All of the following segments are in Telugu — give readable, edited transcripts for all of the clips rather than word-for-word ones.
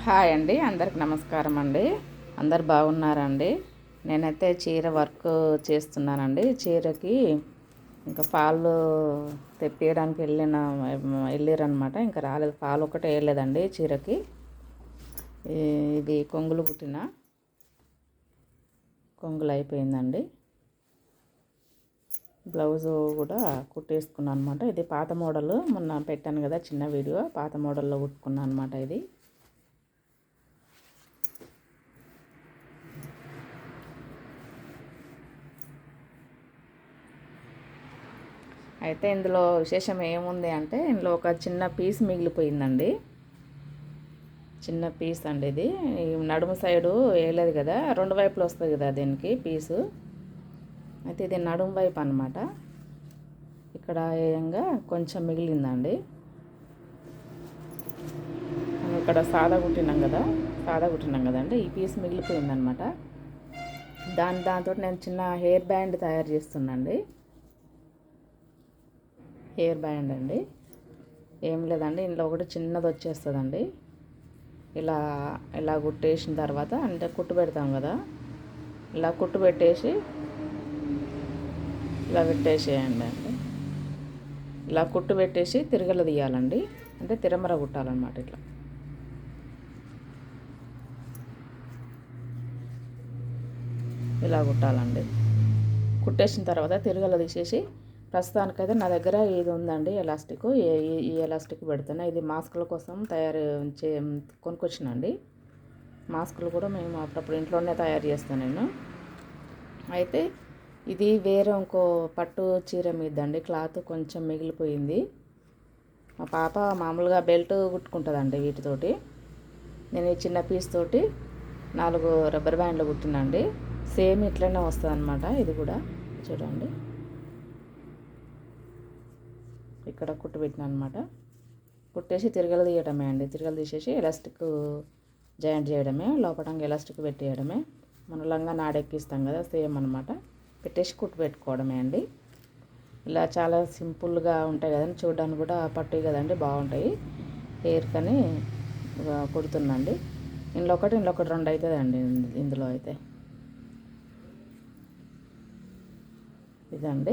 హాయ్ అండి, అందరికి నమస్కారం అండి. అందరు బాగున్నారండి. నేనైతే చీర వర్క్ చేస్తున్నానండి. చీరకి ఇంకా ఫాల్ తెప్పియడానికి వెళ్ళారనమాట. ఇంకా రాలేదు, ఫాల్ ఒకటే వేయలేదండి చీరకి. ఇది కొంగులు కుట్టిన కొంగులు అయిపోయిందండి. బ్లౌజు కూడా కుట్టేసుకున్నాను అనమాట. ఇది పాత మోడల్, మొన్న పెట్టాను కదా చిన్న వీడియో, పాత మోడల్లో కుట్టుకున్నాను అనమాట. ఇది అయితే ఇందులో విశేషం ఏముంది అంటే, ఇందులో ఒక చిన్న పీస్ మిగిలిపోయిందండి. చిన్న పీస్ అండి ఇది. నడుము సైడు వేయలేదు కదా, రెండు వైపులు వస్తుంది కదా దీనికి పీసు. అయితే ఇది నడుము వైపు అనమాట. ఇక్కడ వేయంగా కొంచెం మిగిలిందండి. ఇక్కడ సాదా కుట్టినాం కదండి, ఈ పీస్ మిగిలిపోయిందనమాట. దాంతో నేను చిన్న హెయిర్ బ్యాండ్ తయారు చేస్తున్నాండి. హెయిర్ బ్యాండ్ అండి, ఏం లేదండి. ఇందులో ఒకటి చిన్నది వచ్చేస్తుందండి. ఇలా కుట్టేసిన తర్వాత, అంటే కుట్టు పెడతాం కదా, ఇలా కుట్టు పెట్టేసి ఇలా పెట్టేసేయండి అండి. ఇలా కుట్టు పెట్టేసి తిరగల తీయాలండి, అంటే తిరమర కుట్టాలన్నమాట. ఇలా కుట్టాలండి. కుట్టేసిన తర్వాత తిరగల తీసేసి, ప్రస్తుతానికైతే నా దగ్గర ఇది ఉందండి ఎలాస్టిక్. ఈ ఎలాస్టిక్ పెడుతున్నా. ఇది మాస్కుల కోసం కొనుక్కొచ్చినండి. మాస్కులు కూడా మేము అప్పుడప్పుడు ఇంట్లోనే తయారు చేస్తాను నేను. అయితే ఇది వేరే ఇంకో పట్టు చీర మీదండి, క్లాత్ కొంచెం మిగిలిపోయింది. మా పాప మామూలుగా బెల్ట్ కుట్టుకుంటుందండి వీటితోటి. నేను ఈ చిన్న పీస్ తోటి 4 రబ్బర్ బ్యాండ్లు కుట్టినండి. సేమ్ ఇట్లనే వస్తుంది అనమాట. ఇది కూడా చూడండి, ఇక్కడ కుట్టు పెట్టిన అనమాట. కుట్టేసి తిరగలు తీయడమే అండి. తిరగలు తీసేసి ఎలాస్టిక్ జాయింట్ చేయడమే, లోపలంగా ఎలాస్టిక్ పెట్టేయడమే. మన లంగా నాడెక్కిస్తాం కదా, సేమ్ అనమాట. పెట్టేసి కుట్టు పెట్టుకోవడమే అండి. ఇలా చాలా సింపుల్గా ఉంటాయి కదండి, చూడడానికి కూడా పట్టు కదండి, బాగుంటాయి. హెయిర్ కానీ కుడుతుందండి. ఇందులో ఒకటి 2 అవుతుందండి. ఇందులో అయితే ఇదండి,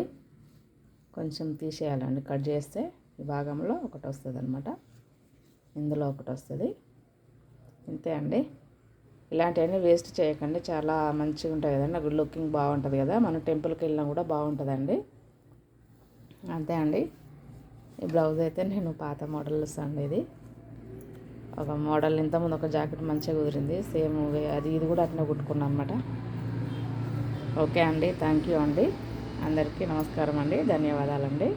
కొంచెం తీసేయాలండి. కట్ చేస్తే ఈ భాగంలో ఒకటి వస్తుంది అనమాట, ఇందులో ఒకటి వస్తుంది. ఇంతే అండి. ఇలాంటివన్నీ వేస్ట్ చేయకండి, చాలా మంచిగా ఉంటాయి కదండి, నాకు లుకింగ్ బాగుంటుంది కదా, మనం టెంపుల్కి వెళ్ళినా కూడా బాగుంటుందండి. అంతే అండి. ఈ బ్లౌజ్ అయితే నేను పాత మోడల్స్ అండి. ఇది ఒక మోడల్, ఇంతకుముందు ఒక జాకెట్ మంచిగా కుదిరింది, సేమ్ ఇది కూడా అట్లా కుట్టుకున్నాను అనమాట. ఓకే అండి, థ్యాంక్ యూ అండి. అందరికీ నమస్కారం అండి, ధన్యవాదాలండి.